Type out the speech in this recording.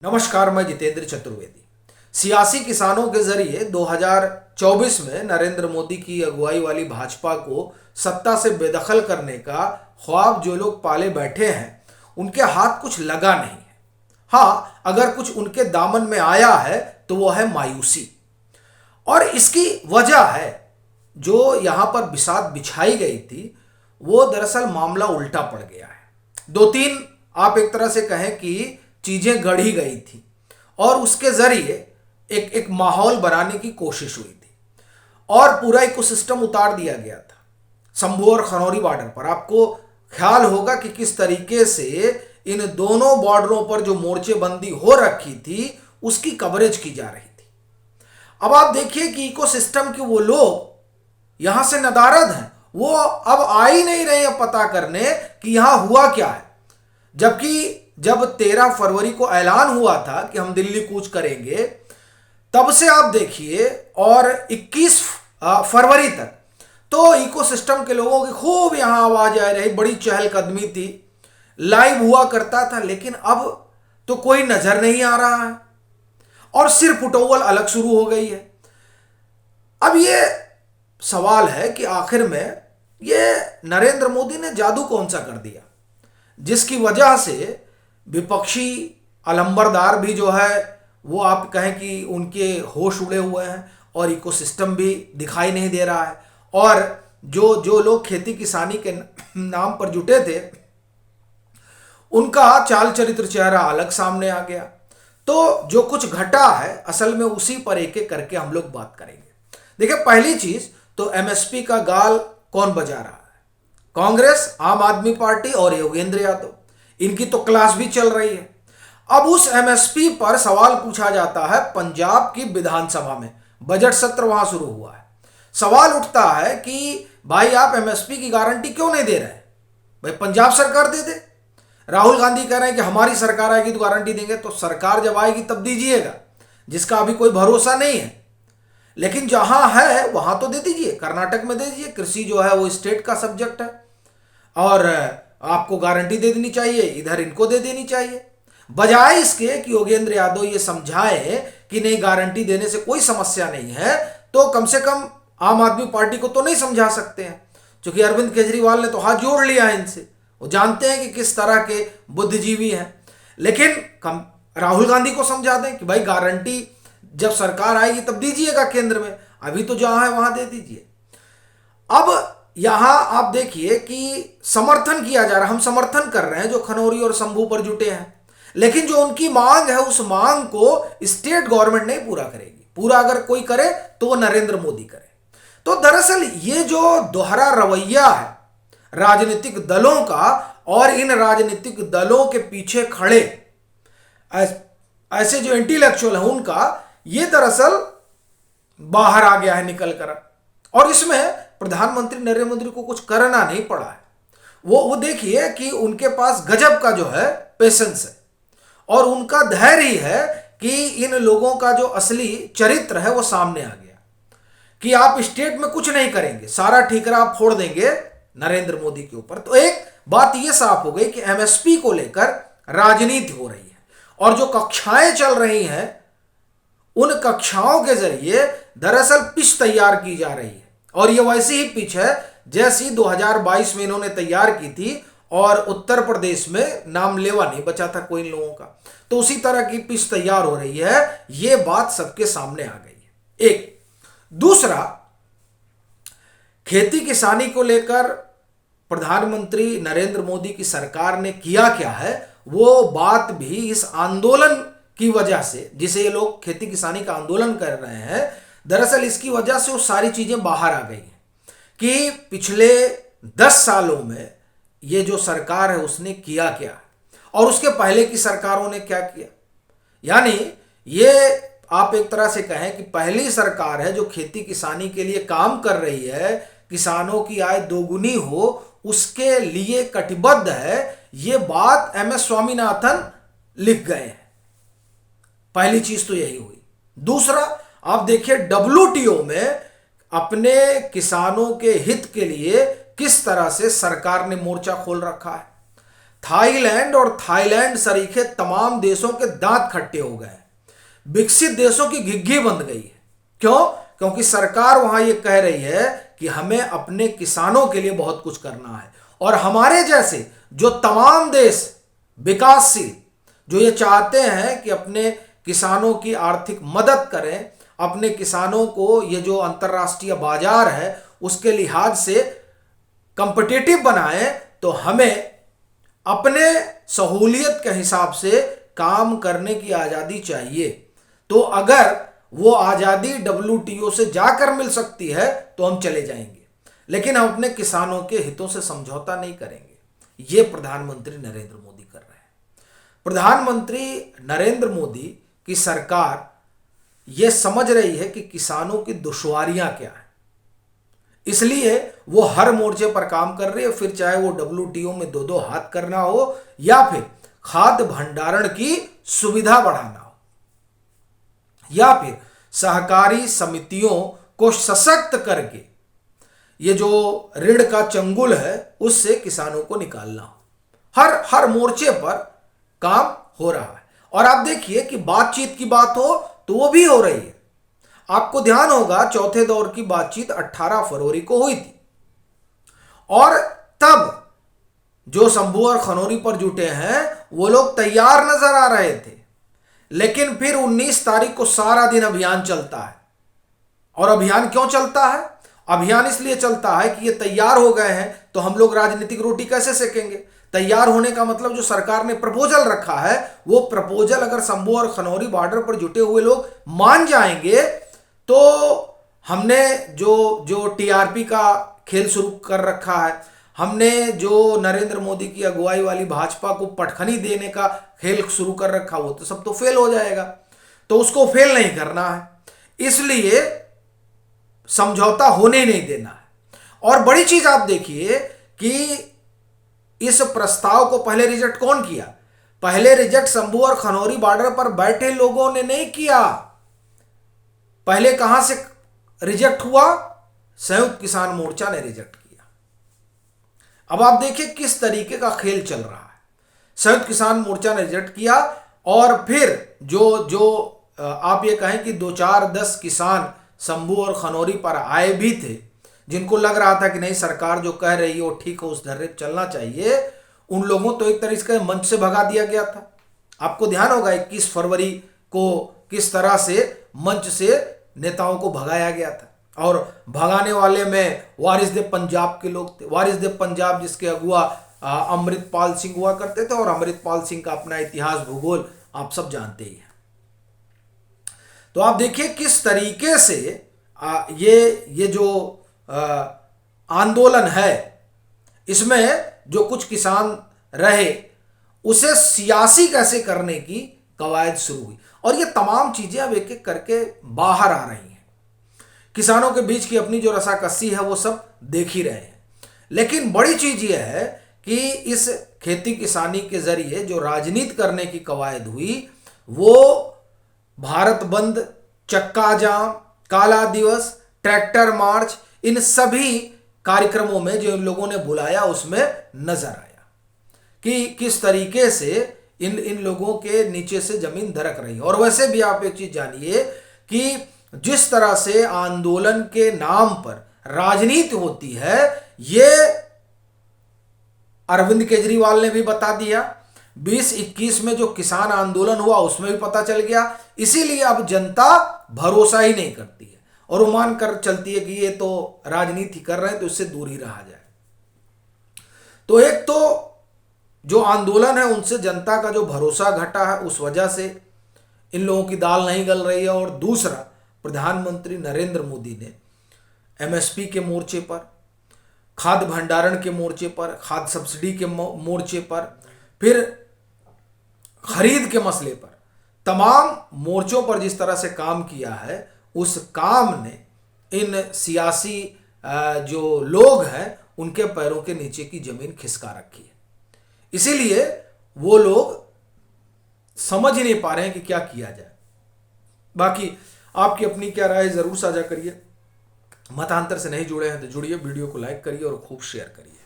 नमस्कार, मैं जितेंद्र चतुर्वेदी। सियासी किसानों के जरिए 2024 में नरेंद्र मोदी की अगुवाई वाली भाजपा को सत्ता से बेदखल करने का ख्वाब जो लोग पाले बैठे हैं, उनके हाथ कुछ लगा नहीं है। हाँ, अगर कुछ उनके दामन में आया है तो वो है मायूसी। और इसकी वजह है, जो यहाँ पर बिसात बिछाई गई थी, वो दरअसल मामला उल्टा पड़ गया है। दो तीन आप एक तरह से कहें कि चीजें गढ़ी गई थी और उसके जरिए एक एक माहौल बनाने की कोशिश हुई थी और पूरा इकोसिस्टम उतार दिया गया था। शंभू और खनौरी बॉर्डर पर आपको ख्याल होगा कि किस तरीके से इन दोनों बॉर्डरों पर जो मोर्चेबंदी हो रखी थी, उसकी कवरेज की जा रही थी। अब आप देखिए कि इकोसिस्टम के वो लोग यहां से नदारद हैं, वो अब आ ही नहीं रहे हैं पता करने कि यहां हुआ क्या है। जबकि जब 13 फरवरी को ऐलान हुआ था कि हम दिल्ली कूच करेंगे, तब से आप देखिए और 21 फरवरी तक तो इकोसिस्टम के लोगों की खूब यहां आवाज आ रही, बड़ी चहलकदमी थी, लाइव हुआ करता था। लेकिन अब तो कोई नजर नहीं आ रहा है और सिर फुटौल अलग शुरू हो गई है। अब ये सवाल है कि आखिर में ये नरेंद्र मोदी ने जादू कौन सा कर दिया, जिसकी वजह से विपक्षी अलंबरदार भी जो है वो आप कहें कि उनके होश उड़े हुए हैं और इकोसिस्टम भी दिखाई नहीं दे रहा है। और जो जो लोग खेती किसानी के नाम पर जुटे थे, उनका चाल चरित्र चेहरा अलग सामने आ गया। तो जो कुछ घटा है, असल में उसी पर एक एक करके हम लोग बात करेंगे। देखिए, पहली चीज तो एमएसपी का गाल कौन बजा रहा है? कांग्रेस, आम आदमी पार्टी और योगेंद्र यादव। इनकी तो क्लास भी चल रही है। अब उस एमएसपी पर सवाल पूछा जाता है पंजाब की विधानसभा में, बजट सत्र वहां शुरू हुआ है। सवाल उठता है कि भाई आप एमएसपी की गारंटी क्यों नहीं दे रहे? भाई पंजाब सरकार दे दे। राहुल गांधी कह रहे हैं कि हमारी सरकार आएगी तो गारंटी देंगे। तो सरकार जब आएगी तब दीजिएगा, जिसका अभी कोई भरोसा नहीं है। लेकिन जहां है वहां तो दे दीजिए। कर्नाटक में दे दीजिए, कृषि जो है वो स्टेट का सब्जेक्ट है और आपको गारंटी दे देनी चाहिए, इधर इनको दे देनी चाहिए। बजाय इसके कि योगेंद्र यादव ये समझाए कि नहीं, गारंटी देने से कोई समस्या नहीं है, तो कम से कम आम आदमी पार्टी को तो नहीं समझा सकते हैं, क्योंकि अरविंद केजरीवाल ने तो हाथ जोड़ लिया है इनसे। वो जानते हैं कि किस तरह के बुद्धिजीवी हैं। लेकिन कम राहुल गांधी को समझा दें कि भाई गारंटी जब सरकार आएगी तब दीजिएगा केंद्र में, अभी तो जहां है वहां दे दीजिए। अब यहां आप देखिए कि समर्थन किया जा रहा है, हम समर्थन कर रहे हैं जो खनौरी और शंभू पर जुटे हैं। लेकिन जो उनकी मांग है, उस मांग को स्टेट गवर्नमेंट नहीं पूरा करेगी। पूरा अगर कोई करे तो वो नरेंद्र मोदी करे। तो दरअसल ये जो दोहरा रवैया है राजनीतिक दलों का, और इन राजनीतिक दलों के पीछे खड़े ऐसे जो इंटेलेक्चुअल हैं उनका, ये दरअसल बाहर आ गया है निकल कर। और इसमें प्रधानमंत्री नरेंद्र मोदी को कुछ करना नहीं पड़ा है। वो देखिए कि उनके पास गजब का जो है पेशेंस है और उनका धैर्य है कि इन लोगों का जो असली चरित्र है वो सामने आ गया कि आप स्टेट में कुछ नहीं करेंगे, सारा ठीकरा आप फोड़ देंगे नरेंद्र मोदी के ऊपर। तो एक बात ये साफ हो गई कि एमएसपी को लेकर राजनीति हो रही है और जो कक्षाएं चल रही हैं, उन कक्षाओं के जरिए दरअसल पिच तैयार की जा रही है। और ये वैसी ही पिच है जैसी 2022 में इन्होंने तैयार की थी और उत्तर प्रदेश में नाम लेवा नहीं बचा था कोई इन लोगों का। तो उसी तरह की पिच तैयार हो रही है, ये बात सबके सामने आ गई है। एक दूसरा, खेती किसानी को लेकर प्रधानमंत्री नरेंद्र मोदी की सरकार ने किया क्या है, वो बात भी इस आंदोलन की वजह से, जिसे ये लोग खेती किसानी का आंदोलन कर रहे हैं, दरअसल इसकी वजह से वो सारी चीजें बाहर आ गई हैं कि पिछले 10 सालों में ये जो सरकार है उसने किया क्या और उसके पहले की सरकारों ने क्या किया। यानी ये आप एक तरह से कहें कि पहली सरकार है जो खेती किसानी के लिए काम कर रही है, किसानों की आय दोगुनी हो उसके लिए कटिबद्ध है। ये बात एमएस स्वामीनाथन लिख गए हैं। पहली चीज तो यही हुई। दूसरा, आप देखिए डब्ल्यूटीओ में अपने किसानों के हित के लिए किस तरह से सरकार ने मोर्चा खोल रखा है। थाईलैंड और थाईलैंड सरीखे तमाम देशों के दांत खट्टे हो गए। विकसित देशों की घिघी बंध गई है। क्यों? क्योंकि सरकार वहां ये कह रही है कि हमें अपने किसानों के लिए बहुत कुछ करना है, और हमारे जैसे जो तमाम देश विकासशील जो ये चाहते हैं कि अपने किसानों की आर्थिक मदद करें, अपने किसानों को ये जो अंतर्राष्ट्रीय बाजार है उसके लिहाज से कंपिटिटिव बनाएं, तो हमें अपने सहूलियत के हिसाब से काम करने की आज़ादी चाहिए। तो अगर वो आज़ादी WTO से जाकर मिल सकती है तो हम चले जाएंगे, लेकिन हम अपने किसानों के हितों से समझौता नहीं करेंगे। ये प्रधानमंत्री नरेंद्र मोदी कर रहे हैं। प्रधानमंत्री नरेंद्र मोदी की सरकार ये समझ रही है कि किसानों की दुश्वारियां क्या हैं, इसलिए वो हर मोर्चे पर काम कर रही है, फिर चाहे वो WTO में दो दो हाथ करना हो या फिर खाद्य भंडारण की सुविधा बढ़ाना हो या फिर सहकारी समितियों को सशक्त करके ये जो ऋण का चंगुल है उससे किसानों को निकालना हो। हर मोर्चे पर काम हो रहा है। और आप देखिए कि बातचीत की बात हो तो वो भी हो रही है। आपको ध्यान होगा चौथे दौर की बातचीत 18 फरवरी को हुई थी, और तब जो शंभू और खनौरी पर जुटे हैं वो लोग तैयार नजर आ रहे थे, लेकिन फिर 19 तारीख को सारा दिन अभियान चलता है। और अभियान क्यों चलता है? अभियान इसलिए चलता है कि ये तैयार हो गए हैं तो हम लोग राजनीतिक रोटी कैसे सेकेंगे। तैयार होने का मतलब जो सरकार ने प्रपोजल रखा है वो प्रपोजल अगर शंभू और खनौरी बॉर्डर पर जुटे हुए लोग मान जाएंगे तो हमने जो TRP का खेल शुरू कर रखा है, हमने जो नरेंद्र मोदी की अगुवाई वाली भाजपा को पटखनी देने का खेल शुरू कर रखा, वो तो सब तो फेल हो जाएगा। तो उसको फेल नहीं करना है, इसलिए समझौता होने नहीं देना है। और बड़ी चीज आप देखिए कि इस प्रस्ताव को पहले रिजेक्ट कौन किया? पहले रिजेक्ट शंभू और खनौरी बॉर्डर पर बैठे लोगों ने नहीं किया। पहले कहां से रिजेक्ट हुआ? संयुक्त किसान मोर्चा ने रिजेक्ट किया। अब आप देखिए किस तरीके का खेल चल रहा है। संयुक्त किसान मोर्चा ने रिजेक्ट किया, और फिर जो आप ये कहें कि 2-4-10 किसान शंभू और खनौरी पर आए भी थे, जिनको लग रहा था कि नहीं सरकार जो कह रही है वो ठीक है, उस धर्रे पर चलना चाहिए, उन लोगों तो एक तरीके से मंच से भगा दिया गया था। आपको ध्यान होगा 21 फरवरी को किस तरह से मंच से नेताओं को भगाया गया था, और भगाने वाले में वारिस दे पंजाब के लोग थे। वारिस दे पंजाब जिसके अगुआ अमृतपाल सिंह हुआ करते थे, और अमृतपाल सिंह का अपना इतिहास भूगोल आप सब जानते ही हैं। तो आप देखिए किस तरीके से ये जो आंदोलन है इसमें जो कुछ किसान रहे उसे सियासी कैसे करने की कवायद शुरू हुई, और ये तमाम चीजें अब एक एक करके बाहर आ रही हैं। किसानों के बीच की अपनी जो रसाकसी है वो सब देख ही रहे हैं, लेकिन बड़ी चीज ये है कि इस खेती किसानी के जरिए जो राजनीति करने की कवायद हुई वो भारत बंद, चक्का जाम, काला दिवस, ट्रैक्टर मार्च, इन सभी कार्यक्रमों में जो इन लोगों ने बुलाया उसमें नजर आया कि किस तरीके से इन लोगों के नीचे से जमीन दरक रही है। और वैसे भी आप एक चीज जानिए कि जिस तरह से आंदोलन के नाम पर राजनीति होती है ये अरविंद केजरीवाल ने भी बता दिया। 2021 में जो किसान आंदोलन हुआ उसमें भी पता चल गया। इसीलिए अब जनता भरोसा ही नहीं करती है और वो मान कर चलती है कि ये तो राजनीति कर रहे हैं तो इससे दूर ही रहा जाए। तो एक तो जो आंदोलन है उनसे जनता का जो भरोसा घटा है उस वजह से इन लोगों की दाल नहीं गल रही है, और दूसरा प्रधानमंत्री नरेंद्र मोदी ने MSP के मोर्चे पर, खाद्य भंडारण के मोर्चे पर, खाद्य सब्सिडी के मोर्चे पर, फिर खरीद के मसले पर, तमाम मोर्चों पर जिस तरह से काम किया है उस काम ने इन सियासी जो लोग हैं उनके पैरों के नीचे की जमीन खिसका रखी है। इसीलिए वो लोग समझ ही नहीं पा रहे हैं कि क्या किया जाए। बाकी आपकी अपनी क्या राय जरूर साझा करिए। मतांतर से नहीं जुड़े हैं तो जुड़िए, वीडियो को लाइक करिए और खूब शेयर करिए।